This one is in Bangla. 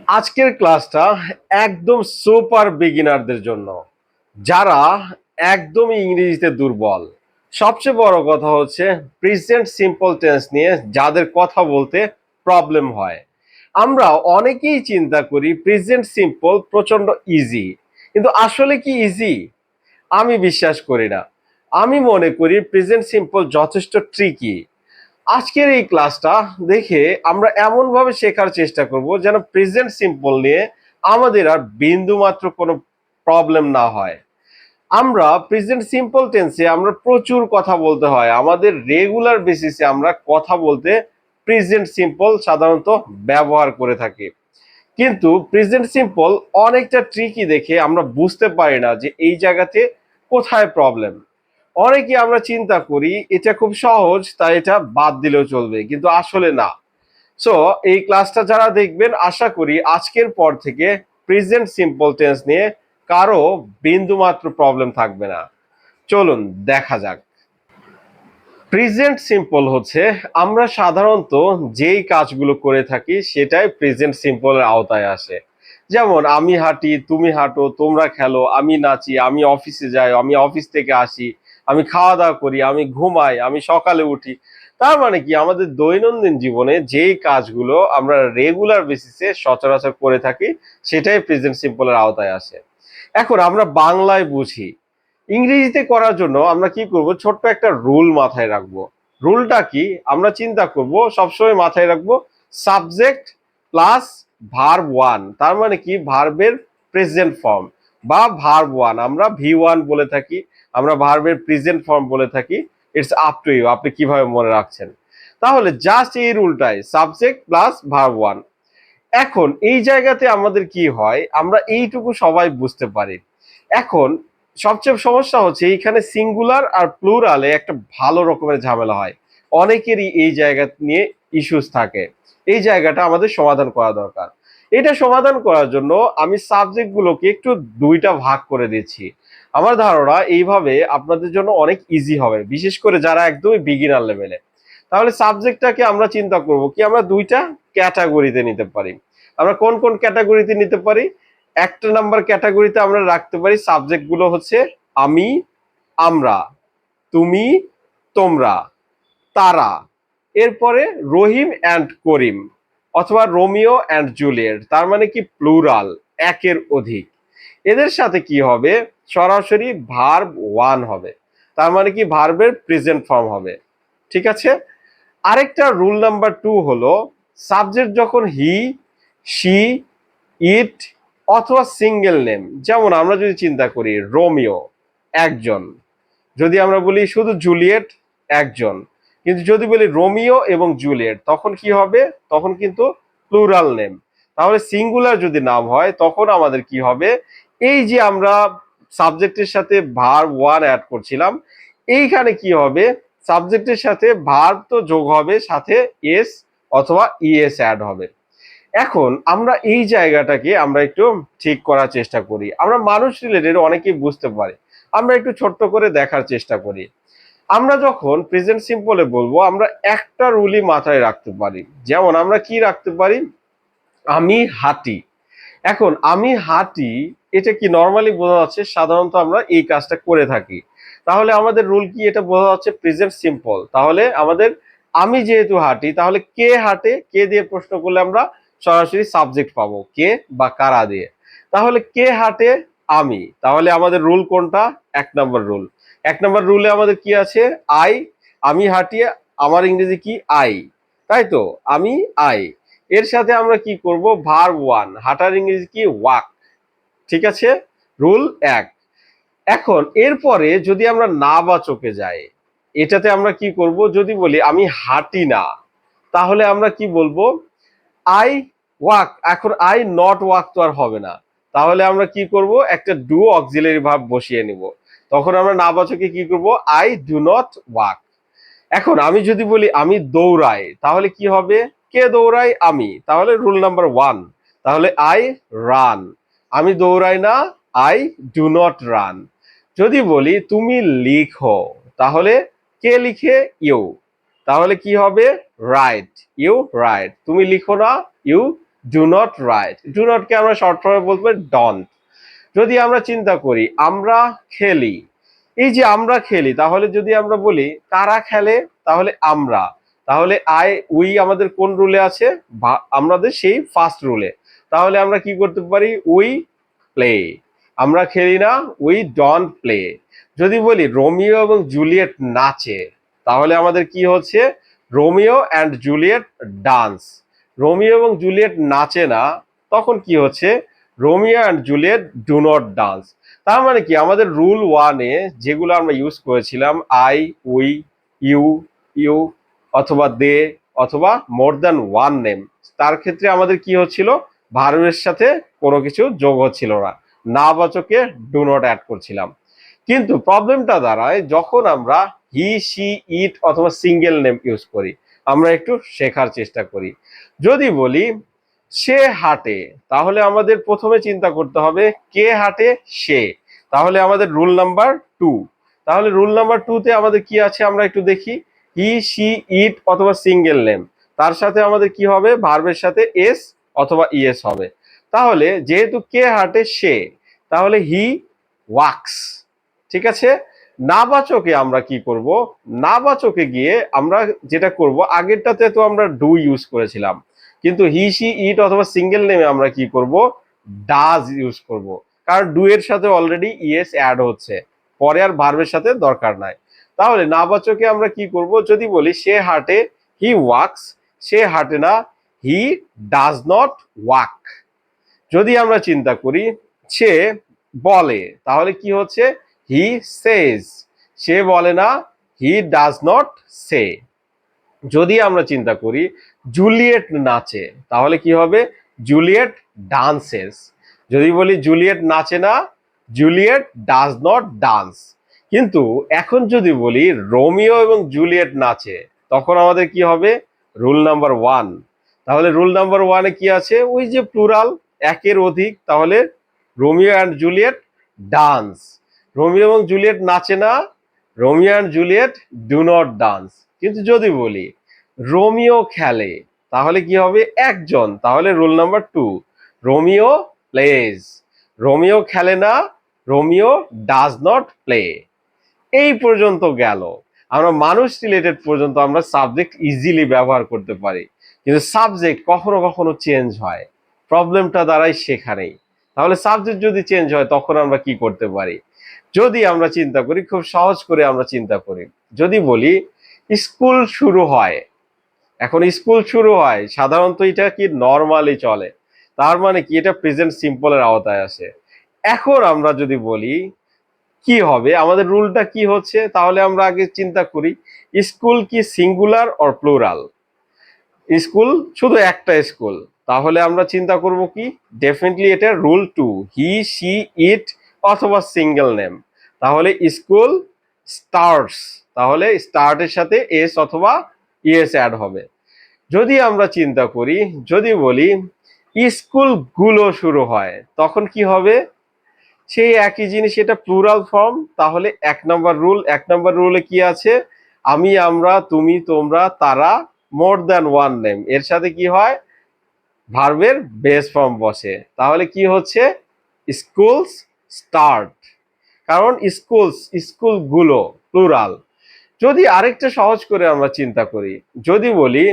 আজকের ক্লাসটা একদম সুপার বিগিনারদের জন্য, যারা একদমই ইংরেজিতে দুর্বল। সবচেয়ে বড় কথা হচ্ছে প্রেজেন্ট সিম্পল টেন্স নিয়ে যাদের কথা বলতে প্রবলেম হয়। আমরা অনেকেই চিন্তা করি প্রেজেন্ট সিম্পল প্রচন্ড ইজি, কিন্তু আসলে কি ইজি? আমি বিশ্বাস করি না। আমি মনে করি প্রেজেন্ট সিম্পল যথেষ্ট ট্রিকি। আজকের এই ক্লাসটা দেখে আমরা এমন ভাবে শেখার চেষ্টা করব যেন প্রেজেন্ট সিম্পল নিয়ে আমাদের আর বিন্দু মাত্র কোনো প্রবলেম না হয়। আমরা প্রেজেন্ট সিম্পল টেন্সে আমরা প্রচুর কথা বলতে হয়, আমাদের রেগুলার বেসিসে আমরা কথা বলতে প্রেজেন্ট সিম্পল সাধারণত ব্যবহার করে থাকি। কিন্তু প্রেজেন্ট সিম্পল অনেকটা ট্রিকি দেখে আমরা বুঝতে পারি না যে এই জায়গাতে কোথায় প্রবলেম। অনেকে আমরা চিন্তা করি এটা খুব সহজ, তাই এটা বাদ দিলেও চলবে, কিন্তু আসলে না। সো এই ক্লাসটা যারা দেখবেন, আশা করি আজকের পর থেকে প্রেজেন্ট সিম্পল টেন্স নিয়ে কারো বিন্দু মাত্র প্রবলেম থাকবে না। চলুন দেখা যাক। প্রেজেন্ট সিম্পল হচ্ছে আমরা সাধারণত যেই কাজগুলো করে থাকি সেটাই প্রেজেন্ট সিম্পলের আওতায় আসে। যেমন আমি হাঁটি, তুমি হাঁটো, তোমরা খেলো, আমি নাচি, আমি অফিসে যাই, আমি অফিস থেকে আসি, আমি খাওয়া দাওয়া করি, আমি ঘুমাই, আমি সকালে উঠি। তার মানে কি আমাদের দৈনন্দিন জীবনে যেই কাজগুলো আমরা রেগুলার বেসিসে সচরাচর করে থাকি সেটাই প্রেজেন্ট সিম্পলের আওতায় আসে। এখন আমরা বাংলায় বুঝি, ইংরেজিতে করার জন্য আমরা কি করব, ছোট্ট একটা রুল মাথায় রাখবো। রুলটা কি? আমরা চিন্তা করব, সবসময় মাথায় রাখবো সাবজেক্ট প্লাস ভার্ব ওয়ান। তার মানে কি ভার্বের প্রেজেন্ট ফর্ম বা ভার্ব ওয়ান আমরা ভি ওয়ান বলে থাকি, আমরা ভার্বের প্রেজেন্ট ফর্ম বলে থাকি। ইটস আপ টু ইউ, আপনি কিভাবে মনে রাখছেন। তাহলে জাস্ট এই রুলটাই সাবজেক্ট প্লাস ভার্ব ওয়ান। এখন এই জায়গাতে আমাদের কি হয়, আমরা এইটুকু সবাই বুঝতে পারি। এখন সবচেয়ে সমস্যা হচ্ছে এইখানে সিঙ্গুলার আর প্লুরালে একটা ভালো রকমের ঝামেলা হয়। অনেকেরই এই জায়গা নিয়ে ইস্যুস থাকে। এই জায়গাটা আমাদের সমাধান করা দরকার। এটা সমাধান করার জন্য আমি সাবজেক্ট গুলোকে একটু দুইটা ভাগ করে দিচ্ছি। আমার ধারণা এইভাবে আপনাদের জন্য অনেক ইজি হবে, বিশেষ করে যারা একদমই বিগিনার লেভেলে। তাহলে সাবজেক্টটাকে আমরা চিন্তা করব কি, আমরা দুইটা ক্যাটাগরিতে নিতে পারি। আমরা কোন কোন ক্যাটাগরিতে নিতে পারি? একটা নাম্বার ক্যাটাগরিতে আমরা রাখতে পারি সাবজেক্ট গুলো হচ্ছে আমি, আমরা, তুমি, তোমরা, তারা। এরপরে রহিম অ্যান্ড করিম, অথবা রোমিও অ্যান্ড জুলিয়েট, তার মানে কি প্লুরাল, একের অধিক। এদের সাথে কি হবে, সরাসরি ভার্ব ওয়ান হবে, তার মানে কি ভার্বের প্রেজেন্ট ফর্ম হবে। ঠিক আছে। আরেকটা রুল নাম্বার টু হলো, সাবজেক্ট যখন হি, শি, ইট অথবা সিঙ্গেল নেম, যেমন আমরা যদি চিন্তা করি রোমিও একজন, যদি আমরা বলি শুধু জুলিয়েট একজন, কিন্তু যদি বলি রোমিও এবং জুলিয়েট তখন কি হবে, তখন কিন্তু প্লুরাল নেম। তাহলে সিঙ্গুলার যদি নাম হয় তখন আমাদের কি হবে, এই যে আমরা সাবজেক্টের সাথে ভার্ব ওয়ান অ্যাড করছিলাম, এইখানে কি হবে, সাবজেক্টের সাথে ভার্ব তো যোগ হবে, সাথে এস অথবা ইএস অ্যাড হবে। এখন আমরা এই জায়গাটাকে আমরা একটু ঠিক করার চেষ্টা করি। আমরা মানুষ রিলেটেড অনেকেই বুঝতে পারি, আমরা একটু ছোট্ট করে দেখার চেষ্টা করি। আমরা যখন প্রেজেন্ট সিম্পলে বলবো, আমরা একটা রুলই মাথায় রাখতে পারি। যেমন আমরা কি রাখতে পারি, আমি হাঁটি। এখন আমি হাঁটি, এটা কি নর্মালি বোঝা যাচ্ছে সাধারণত আমরা এই কাজটা করে থাকি। তাহলে আমাদের রুল কি, এটা বোঝা যাচ্ছে প্রেজেন্ট সিম্পল। তাহলে আমাদের আমি যেহেতু হাঁটি, তাহলে কে হাঁটে, কে দিয়ে প্রশ্ন করলে আমরা সরাসরি সাবজেক্ট পাবো, কে বা কারা দিয়ে। তাহলে কে হাঁটে, আমি। তাহলে আমাদের রুল কোনটা? এক নম্বর রুল। এক নম্বর রুলে আমাদের কি আছে, আই। আমি হাঁটি, আমার ইংরেজি কি, আই, তাই তো, আমি আই। এর সাথে আমরা কি করব, ভার্ব ওয়ান, হাঁটার ইংরেজি কি, ওয়াক। ঠিক আছে, রুল এক। এখন এরপরে যদি আমরা না বাচকে যাই, এটাতে আমরা কি করব, যদি বলি আমি হাঁটি না, তাহলে আমরা কি বলবো, আই ওয়াক। এখন আই নট ওয়াক তো আর হবে না, তাহলে আমরা কি করব, একটা ডু অক্সিলারি ভার্ব বসিয়ে নিব। তখন আমরা না বাচকে কি করব, আই ডু নট ওয়াক। এখন আমি যদি বলি আমি দৌড়াই, তাহলে কি হবে, কে দৌড়াই, আমি। তাহলে রুল নাম্বার ওয়ান, তাহলে আই রান। আমি দৌড়াই না, আই ডু নট রান। যদি বলি তুমি লিখো, তাহলে কে লিখে, ইউ। তাহলে কি হবে, রাইট, ইউ রাইট। তুমি লিখো না, you do not write. Do নটকে আমরা শর্ট ফর্মে বলবো ডন্ট। যদি আমরা চিন্তা করি আমরা খেলি, এই যে আমরা খেলি, তাহলে যদি আমরা বলি কারা খেলে, তাহলে আমরা, তাহলে আই উই আমাদের কোন রুলে আছে, আমাদের সেই ফার্স্ট রুলে। তাহলে আমরা কি করতে পারি, উই প্লে। আমরা খেলি না, উই ডন্ট প্লে। যদি বলি রোমিও এবং জুলিয়েট নাচে, তাহলে আমাদের কি হচ্ছে, Romeo and Juliet dance. Romeo এবং জুলিয়েট নাচে না, তখন কি হচ্ছে, Romeo and Juliet do not dance. তার মানে কি, আমাদের রুল ওয়ানে যেগুলো আমরা ইউজ করেছিলাম, আই, উই, ইউ, ইউ অথবা দে অথবা মোর দ্যান ওয়ান নেম, তার ক্ষেত্রে আমাদের কি হচ্ছিল, ভার্বের সাথে কোনো কিছু যোগ হচ্ছিল না, না বাচকে ডু নট অ্যাড করছিলাম। কিন্তু প্রবলেমটা দাঁড়ায় যখন আমরা হি, সি, ইট অথবা সিঙ্গেল নেম ইউজ করি। আমরা একটু শেখার চেষ্টা করি। যদি বলি সে হাঁটে, তাহলে আমাদের প্রথমে চিন্তা করতে হবে কে হাঁটে, সে। তাহলে আমাদের রুল নাম্বার 2। তাহলে রুল নাম্বার 2 তে আমাদের কি আছে আমরা একটু দেখি, হি, সি, ইট অথবা সিঙ্গেল নেম, তার সাথে আমাদের কি হবে, ভার্বের সাথে এস অথবা ইএস হবে। তাহলে যেহেতু কে হাঁটে, সে, তাহলে হি ওয়াক্স। ঠিক আছে। নাবাচকে আমরা কি করব, নাবাচকে গিয়ে আমরা যেটা করব, আগেরটাতে তো আমরা ডু ইউজ করেছিলাম, কিন্তু হি, সি, ইট অথবা সিঙ্গেল নেমে আমরা কি করব, ডাজ ইউজ করব। কারণ ডু এর সাথে অলরেডি ইএস অ্যাড হচ্ছে, পরে আর ভার্বের সাথে দরকার নাই। তাহলে নাবাচকে আমরা কি করব, যদি বলি সে হাঁটে, হি ওয়াক্স। সে হাঁটে না, হি ডাজ নট ওয়াক। যদি আমরা চিন্তা করি সে বলে, তাহলে কি হচ্ছে, হি সেজ। সে বলে না, হি ডাজ নট সে। যদি আমরা চিন্তা করি জুলিয়েট নাচে, তাহলে কি হবে, জুলিয়েট ডান্সেস। যদি বলি জুলিয়েট নাচে না, জুলিয়েট ডাজ নট ডান্স। কিন্তু এখন যদি বলি রোমিও এবং জুলিয়েট নাচে, তখন আমাদের কি হবে, রুল নাম্বার 1। তাহলে রুল নাম্বার 1-এ কি আছে, ওই যে প্লুরাল, একের অধিক, তাহলে Romeo and Juliet dance. Romeo এবং জুলিয়েট নাচে না, Romeo and Juliet do not dance. কিন্তু যদি বলি রোমিও খেলে, তাহলে কি হবে, একজন, তাহলে rule number 2, Romeo plays. Romeo খেলে না, রোমিও ডাজ নট প্লে। এই পর্যন্ত গেল। আমরা মানুষ রিলেটেড পর্যন্ত আমরা সাবজেক্ট ইজিলি ব্যবহার করতে পারি, কিন্তু সাবজেক্ট কখনো কখনো চেঞ্জ হয়, প্রবলেমটা দাঁড়ায় সেখানেই। তাহলে সাবজেক্ট যদি চেঞ্জ হয় তখন আমরা কি করতে পারি, যদি আমরা চিন্তা করি, খুব সহজ করে আমরা চিন্তা করি, যদি বলি স্কুল শুরু হয়। এখন স্কুল শুরু হয়, সাধারণত এটা কি নর্মালি চলে, তার মানে কি এটা প্রেজেন্ট সিম্পলের আওতায় আসে। এখন আমরা যদি বলি কি হবে, আমাদের রুলটা কি হচ্ছে, তাহলে আমরা আগে চিন্তা করি স্কুল কি সিঙ্গুলার অর প্লুরাল। স্কুল শুধু একটা স্কুল, তাহলে আমরা চিন্তা করব কি, ডেফিনেটলি এটা রুল 2, হি, সি, ইট অথবা সিঙ্গেল নেম। তাহলে স্কুল স্টার্টস, তাহলে স্টার্টের সাথে এস অথবা ইএস অ্যাড হবে। যদি আমরা চিন্তা করি, যদি বলি স্কুল গুলো শুরু হয়, তখন কি হবে, সেই একই জিনিস, এটা প্লুরাল ফর্ম। তাহলে 1 নম্বর রুলে কি আছে, আমি, আমরা, তুমি, তোমরা, তারা, মোর দ্যান ওয়ান নেম, এর সাথে কি হয়, ভার্বের বেস ফর্ম বসে। তাহলে কি হচ্ছে, স্কুলস স্টার্ট। কারণ স্কুলস, স্কুলগুলো প্লুরাল। যদি আরেকটা সহজ করে আমরা চিন্তা করি, যদি বলি